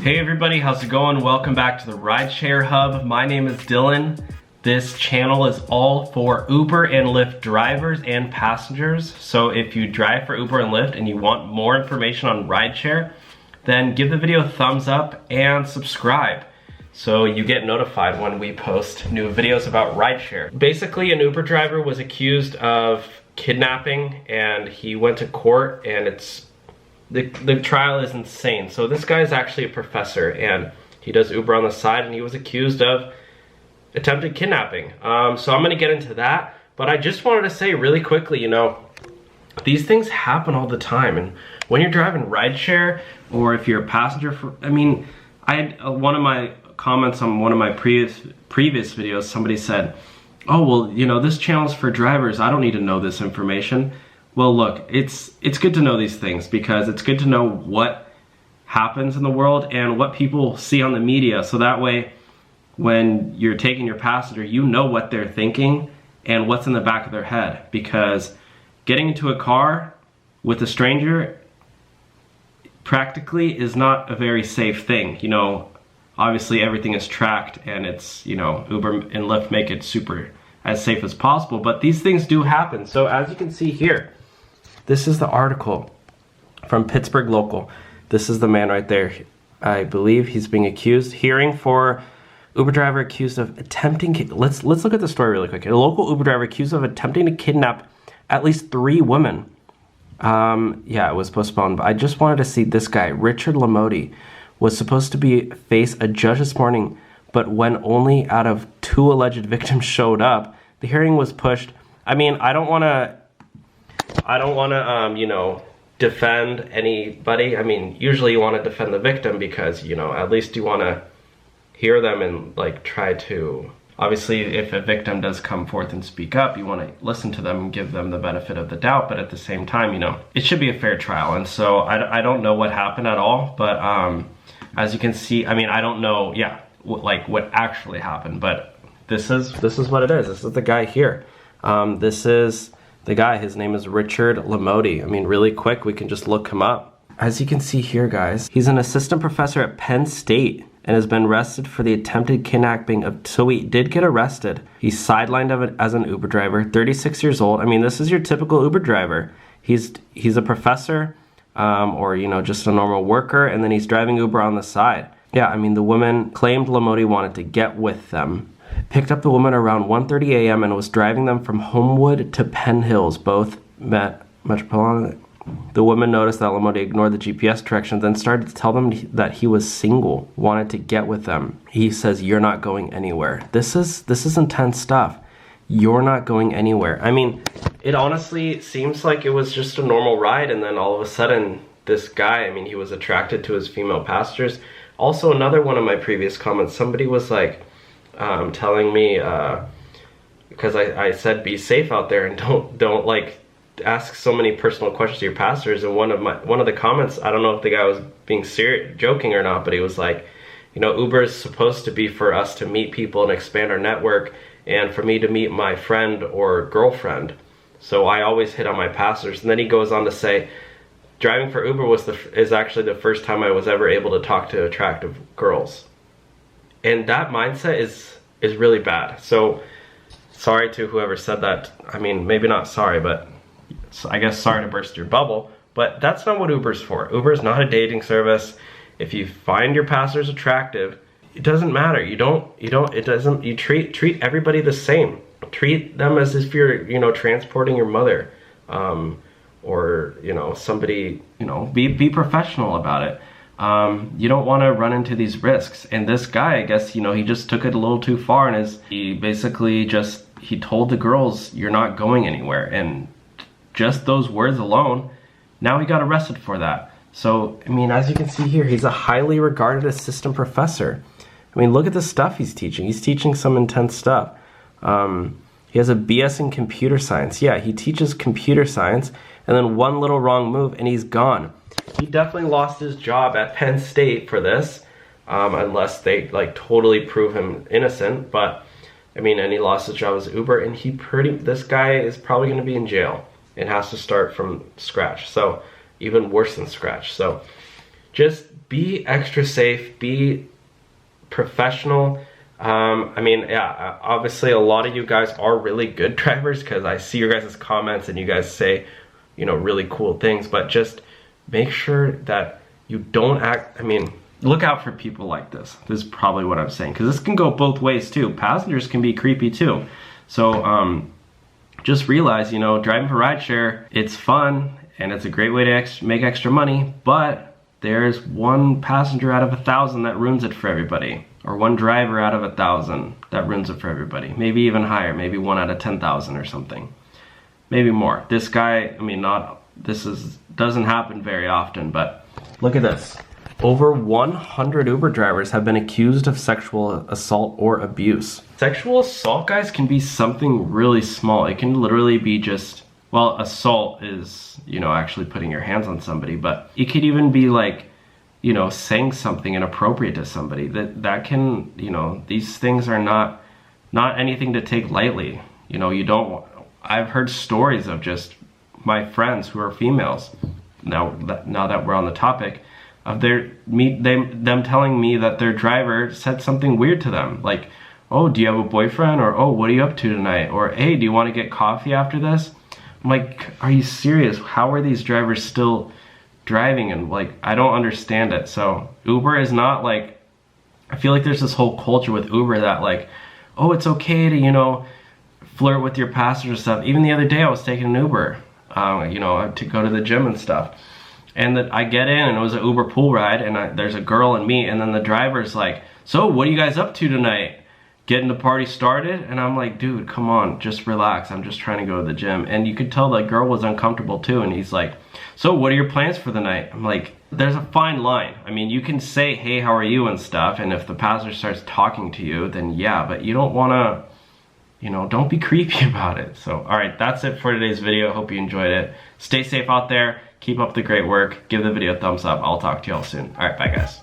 Hey everybody, how's it going? Welcome back to the Rideshare Hub. My name is Dylan. This channel is all for Uber and Lyft drivers and passengers. So if you drive for Uber and Lyft and you want more information on rideshare, then give the video a thumbs up and subscribe so you get notified when we post new videos about rideshare. Basically, an Uber driver was accused of kidnapping and he went to court, and the trial is insane. So this guy is actually a professor and he does Uber on the side, and he was accused of attempted kidnapping. So I'm gonna get into that, but I just wanted to say really quickly, you know, these things happen all the time. And when you're driving rideshare, or if you're a passenger I had one of my comments on one of my previous videos, somebody said, oh, well, you know, this channel's for drivers, I don't need to know this information. Well, look, it's good to know these things, because it's good to know what happens in the world and what people see on the media, so that way when you're taking your passenger, you know what they're thinking and what's in the back of their head. Because getting into a car with a stranger practically is not a very safe thing. You know, obviously everything is tracked, and it's, you know, Uber and Lyft make it super as safe as possible, but these things do happen. So as you can see here, this is the article from Pittsburgh Local. This is the man right there. I believe he's being accused. Hearing for Uber driver accused of attempting, let's look at the story really quick. A local Uber driver accused of attempting to kidnap at least 3 women. Yeah, it was postponed, but I just wanted to see this guy. Richard Lamoti was supposed to face a judge this morning, but when only out of 2 alleged victims showed up, the hearing was pushed. I mean, I don't want to you know, defend anybody. I mean, usually you want to defend the victim, because, you know, at least you want to hear them and like try to, obviously if a victim does come forth and speak up, you want to listen to them and give them the benefit of the doubt. But at the same time, you know, it should be a fair trial. And so I don't know what happened at all, but as you can see, I mean, I don't know, yeah, like what actually happened, but this is what it is. This is the guy here. This is the guy. His name is Richard Lamoti. I mean, really quick, we can just look him up. As you can see here, guys, he's an assistant professor at Penn State and has been arrested for the attempted kidnapping of, so he did get arrested. He's sidelined as an Uber driver, 36 years old. I mean, this is your typical Uber driver. He's a professor, or, you know, just a normal worker, and then he's driving Uber on the side. Yeah, I mean, the woman claimed Lamoti wanted to get with them. Picked up the woman around 1:30 a.m. and was driving them from Homewood to Penn Hills, both Metropolitan. The woman noticed that Lamoti ignored the GPS directions, then started to tell them that he was single, wanted to get with them. He says, "You're not going anywhere." This is intense stuff. You're not going anywhere. I mean, it honestly seems like it was just a normal ride, and then all of a sudden, this guy, I mean, he was attracted to his female passengers. Also, another one of my previous comments, somebody was like, telling me, because I said be safe out there and don't like ask so many personal questions to your passengers, and one of the comments, I don't know if the guy was being joking or not, but he was like, you know, Uber is supposed to be for us to meet people and expand our network, and for me to meet my friend or girlfriend, so I always hit on my passengers. And then he goes on to say, driving for Uber is actually the first time I was ever able to talk to attractive girls. And that mindset is really bad. So sorry to whoever said that. I mean, maybe not sorry, but I guess sorry to burst your bubble. But that's not what Uber's for. Uber is not a dating service. If you find your passengers attractive, it doesn't matter. You treat everybody the same. Treat them as if you're, you know, transporting your mother, or, you know, somebody, you know, be professional about it. You don't want to run into these risks. And this guy, I guess, you know, he just took it a little too far, and he basically he told the girls, "You're not going anywhere." And just those words alone, now he got arrested for that. So, I mean, as you can see here, he's a highly regarded assistant professor. I mean, look at the stuff he's teaching. He's teaching some intense stuff. He has a BS in computer science. Yeah, he teaches computer science, and then one little wrong move and he's gone. He definitely lost his job at Penn State for this, unless they like totally prove him innocent. But I mean, and he lost his job as Uber, and this guy is probably going to be in jail and has to start from scratch. So even worse than scratch. So just be extra safe, be professional. I mean, yeah, obviously a lot of you guys are really good drivers because I see your guys' comments and you guys say, you know, really cool things, but just make sure that you don't act, I mean, look out for people like this. This is probably what I'm saying, because this can go both ways too. Passengers can be creepy too. So just realize, you know, driving for rideshare, it's fun and it's a great way to make extra money, but there's one passenger out of 1,000 that ruins it for everybody. Or one driver out of 1,000 that ruins it for everybody. Maybe even higher, maybe 1 out of 10,000 or something. Maybe more. This guy, I mean, doesn't happen very often, but look at this. Over 100 Uber drivers have been accused of sexual assault or abuse. Sexual assault, guys, can be something really small. It can literally be just, well, assault is, you know, actually putting your hands on somebody, but it could even be like, you know, saying something inappropriate to somebody. That can, you know, these things are not anything to take lightly. You know, I've heard stories of just my friends who are females, now that we're on the topic, of them telling me that their driver said something weird to them, like, oh, do you have a boyfriend? Or, oh, what are you up to tonight? Or, hey, do you want to get coffee after this? I'm like, are you serious? How are these drivers still driving? And like, I don't understand it. So Uber is not like, I feel like there's this whole culture with Uber that like, oh, it's okay to, you know, flirt with your passengers stuff. Even the other day I was taking an Uber, you know, to go to the gym and stuff. And that I get in and it was an Uber pool ride and there's a girl and me, and then the driver's like, so what are you guys up to tonight? Getting the party started? And I'm like, dude, come on, just relax. I'm just trying to go to the gym. And you could tell the girl was uncomfortable too. And he's like, so what are your plans for the night? I'm like, there's a fine line. I mean, you can say, hey, how are you and stuff. And if the passenger starts talking to you, then yeah, but you don't want to, you know, don't be creepy about it. So, all right, that's it for today's video. Hope you enjoyed it. Stay safe out there. Keep up the great work. Give the video a thumbs up. I'll talk to y'all soon. All right, bye guys.